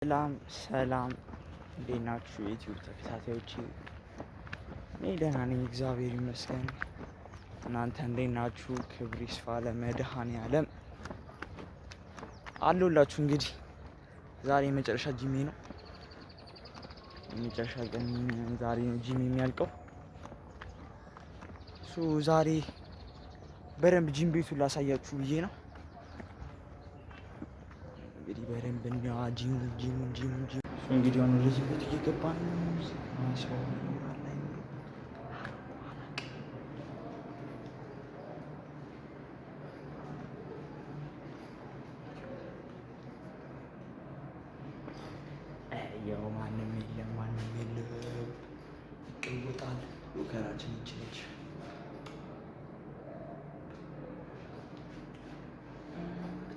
ሰላም እንዴት ናችሁ የዩቲዩብ ተከታታዮቼ? እኔ ደህና ነኝ እግዚአብሔር ይመስገን። እናንተ እንዴት ናችሁ? ክብር ይስፋ ለመድኃኔዓለም አለሁላችሁ። እንግዲህ ዛሬ የመጨረሻ ጂሜ ነው። የመጨረሻ ቀን ዛሬ ነው ጂም የሚያልቀው። ዛሬ በደንብ ጂም ቤቱን ላሳያችሁ ብዬ ነው። እንግዲህ በደንብ እና ጂም እንግዲህ አሁን ወደዚህ ቤት እየገባን ነው። ሰው ይኖራል አይኖርም ያው ማንም የለም ይቀወጣል። ሉከራችን ይችላል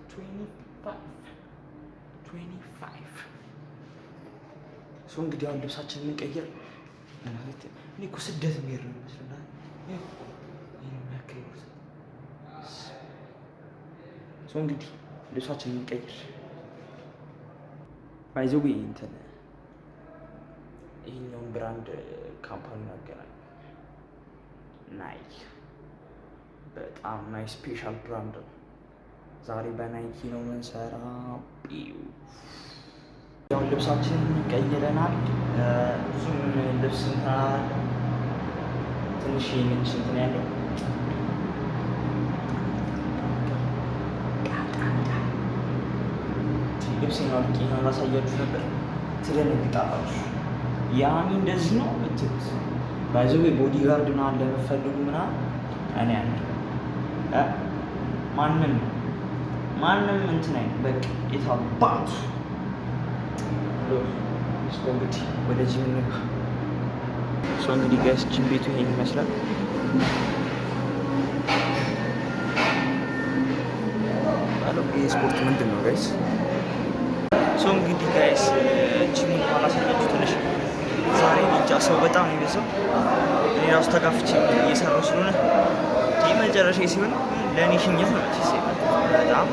25 እንግዲህ አሁን ልብሳችንን እንቀይር። እኔ እኮ ስደት የሚሄድ ነው ይመስለኛል። እንግዲህ ልብሳችንን እንቀይር። ባይዘው እንትን ይሄኛውን ብራንድ ካምፓኒ ያገናኝ ናይክ በጣም ናይክ ስፔሻል ብራንድ ነው። ዛሬ በናይኪ ነው የምንሰራው። ያው ልብሳችንን ቀይረናል። ብዙም ልብስ ትንሽ የምንች እንትን ያለው ልብሴን አውልቄ ነው ላሳያችሁ ነበር። ትደነግጣላችሁ። ያኔ እንደዚህ ነው እትሉት ባይዘው ቦዲ ጋርድ ምናምን ለመፈልጉ ምናምን እኔ ያለ ማንም እንትን አይነት በቃ የታባቱ እንግዲህ ወደ ጂም እንግባ። እንግዲህ ጋይስ ጂም ቤቱ ይሄን ይመስላል። ይሄ ስፖርት ምንድን ነው ጋይስ? እንግዲህ ጋይስ ጂሙን ባላሳያችሁ ትንሽ ዛሬ ብቻ ሰው በጣም ነው የበዛው። እኔ ራሱ ተጋፍቼ እየሰራሁ ስለሆነ የመጨረሻ ሲሆን ለእኔ ሽኝት ነው በጣም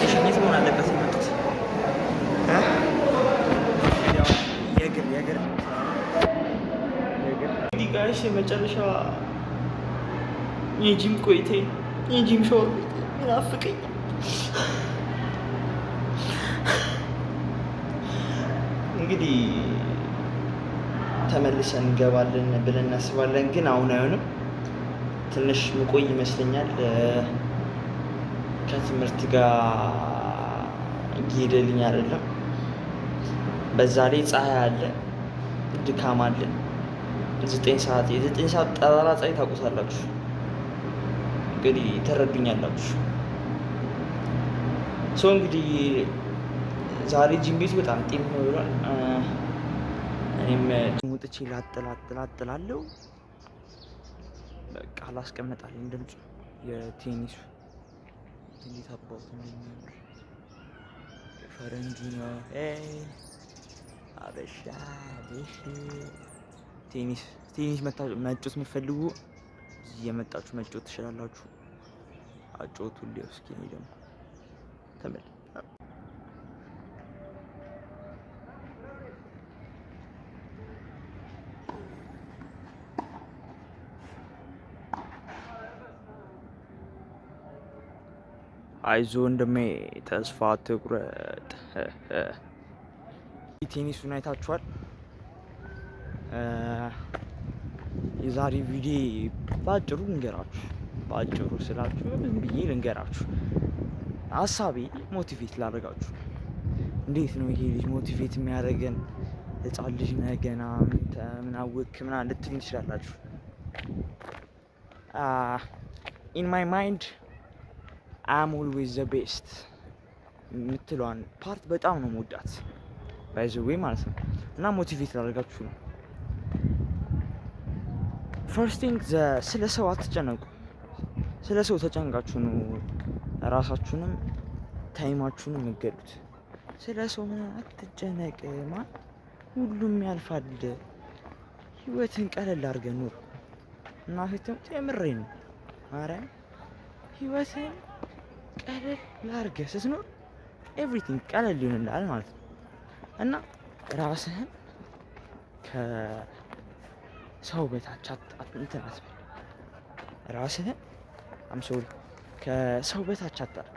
ሽኝት መሆን አለበት የመጡት የእግር እንግዲህ ጋይስ የመጨረሻ የጂም ቆይቴ የጂም ሻወር ይናፍቀኛል። እንግዲህ ተመልሰን እንገባለን ብለን እናስባለን፣ ግን አሁን አይሆንም። ትንሽ ምቆይ ይመስለኛል። ከትምህርት ጋር እየሄደልኝ አይደለም። በዛ ላይ ፀሐይ አለ፣ ድካም አለ። 9 ሰዓት ጠራራ ፀሐይ ታውቁታላችሁ። እንግዲህ ተረዱኛላችሁ። እንግዲህ ዛሬ ጂም ቤቱ በጣም ጤም ነው ብሏል። እኔም ሙጥቼ ላጥላለሁ። በቃ አላስቀምጣለኝ ድምፁ የቴኒሱ እንዴት አባቱ እንደሚያምር ፈረንጂ ነው። አበሻ ቴኒስ መጫወት የምትፈልጉ እዚህ የመጣችሁ መጫወት ትችላላችሁ። አጫወቱልኝ እስኪ። እኔ ደግሞ ተመል አይዞ ወንድሜ ተስፋ አትቁረጥ። ቴኒሱን አይታችኋል። የዛሬ ቪዲዮ ባጭሩ ልንገራችሁ። ባጭሩ ስላችሁ ምን ብዬ ልንገራችሁ? ሀሳቤ ሞቲቬት ላደርጋችሁ። እንዴት ነው ይሄ ልጅ ሞቲቬት የሚያደርገን? ህፃን ልጅ ነህ ገና ምን አወክ ምናምን ልትሉኝ ትችላላችሁ። ኢን ማይ ማይንድ አም ኦልዌይዝ ዘ ቤስት የምትለዋን ፓርት በጣም ነው የምወዳት ባይ ዘ ዌይ ማለት ነው። እና ሞቲቬት ላደርጋችሁ ነው። ፈርስት ቲንግ ስለ ሰው አትጨነቁ። ስለ ሰው ተጨንቃችሁ ነው ራሳችሁንም ታይማችሁንም የምትገሉት። ስለ ሰው ምን አትጨነቅ። ሁሉም ያልፋል። ህይወትን ቀለል አድርገህ ኑር። እና የምሬን ነው። ማርያም ህይወትን ቀለል ላድርገህ ስትኖር ኤቭሪቲንግ ቀለል ይሆንልሃል ማለት ነው። እና ራስህን ከሰው በታች እንትን አትበል። ራስህን ከሰው በታች አታድርግ።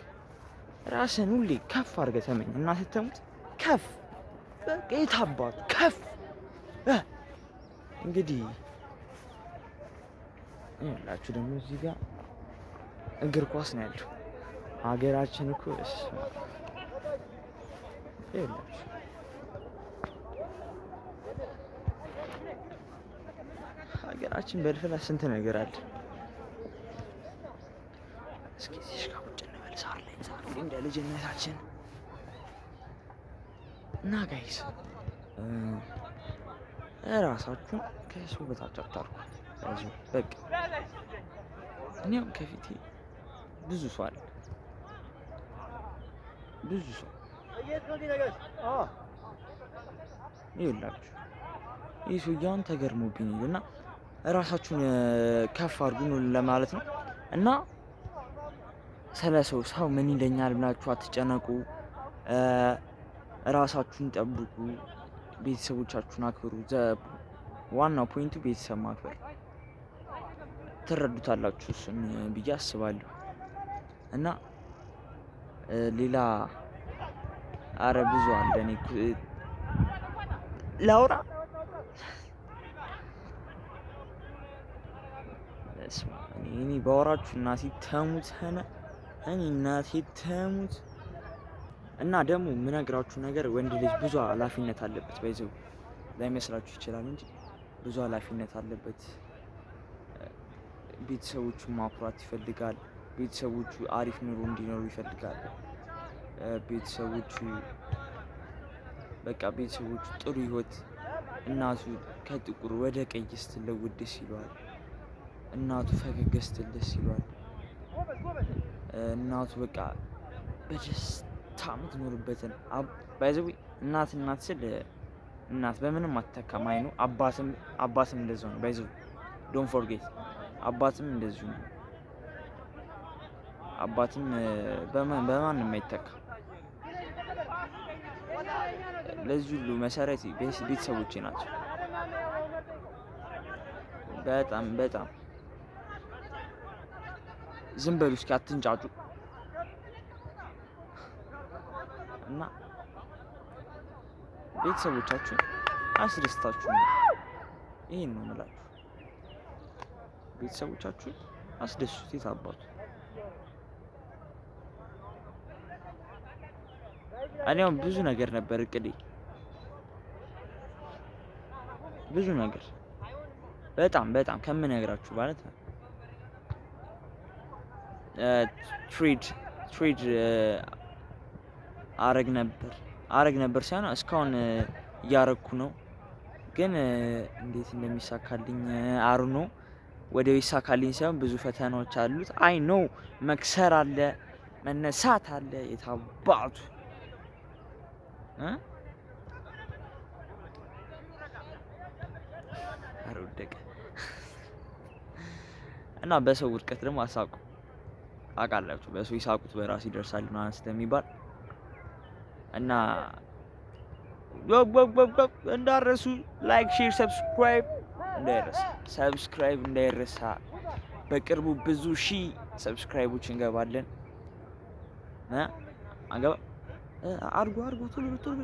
ራስህን ሁሌ ከፍ አድርገህ ተመኝ እና ስትሞት ከፍ በቃ የታባቱ ከፍ። እንግዲህ ይኸውላችሁ ደግሞ እዚህ ጋር እግር ኳስ ነው ያለው። ሀገራችን እኮ ይኸውላችሁ ሀገራችን በልፍላ ስንት ነገር አለ። እስኪ እዚህ ጋር ቁጭ እንበል ሳር ላይ እንደ ልጅነታችን እና ጋይስ እራሳችሁን ከሰው በታች አታርጉ። በቃ እኔም ከፊቴ ብዙ ሰው አለ፣ ብዙ ሰው ይኸውላችሁ ይህ ሰውዬውን ተገርሞብኝ እና እራሳችሁን ከፍ አድርጉ ለማለት ነው። እና ስለ ሰው ምን ይለኛል ብላችሁ አትጨነቁ። እራሳችሁን ጠብቁ፣ ቤተሰቦቻችሁን አክብሩ። ዋናው ፖይንቱ ቤተሰብ ማክበር። ትረዱታላችሁ እሱን ብዬ አስባለሁ። እና ሌላ ብዙ አለ እኔ ላውራ እኔ ባወራችሁ እናቴ ተሙት እናቴ ተሙት። እና ደግሞ የምነግራችሁ ነገር ወንድ ልጅ ብዙ ኃላፊነት አለበት። በይዘው ላይመስላችሁ ይችላል እንጂ ብዙ ኃላፊነት አለበት። ቤተሰቦቹን ማኩራት ይፈልጋል። ቤተሰቦቹ አሪፍ ኑሮ እንዲኖሩ ይፈልጋል። ቤተሰቦቹ ጥሩ ህይወት፣ እናቱ ከጥቁር ወደ ቀይ ስትለወጥ ደስ ይለዋል። እናቱ ፈገግ ስትል ደስ ይለዋል። እናቱ በቃ በደስታ የምትኖርበትን ባይዘዊ እናት ስል እናት በምንም አትተካም። አይ ነው አባትም እንደዛው ነው። ባይዘዊ ዶንት ፎርጌት አባትም እንደዚሁ ነው። አባትም በማንም አይተካም። ለዚህ ሁሉ መሰረት ቤተሰቦቼ ናቸው። በጣም ዝም በሉ እስኪ አትንጫጩ። እና ቤተሰቦቻችሁ አስደስታችሁ ነው። ይሄን ነው የምላችሁ። ቤተሰቦቻችሁ አስደስቱት። የታባቱ እኔም ብዙ ነገር ነበር እቅዴ፣ ብዙ ነገር በጣም ከምነግራችሁ ማለት ነው። ትሬድ አረግ ነበር ሳይሆን እስካሁን እያረግኩ ነው። ግን እንዴት እንደሚሳካልኝ አሩ ነው። ወደ ይሳካልኝ ሳይሆን ብዙ ፈተናዎች አሉት። አይ ኖ መክሰር አለ፣ መነሳት አለ። የታባቱ አረወደቀ እና በሰው ውድቀት ደግሞ አሳቁ። አውቃላችሁ በሰው ይሳቁት በራሱ ይደርሳል ማለት ስለሚባል እና እንዳረሱ ላይክ፣ ሼር፣ ሰብስክራይብ እንዳይረሳ። በቅርቡ ብዙ ሺህ ሰብስክራይቦች እንገባለን። አድርጎ ቶሎ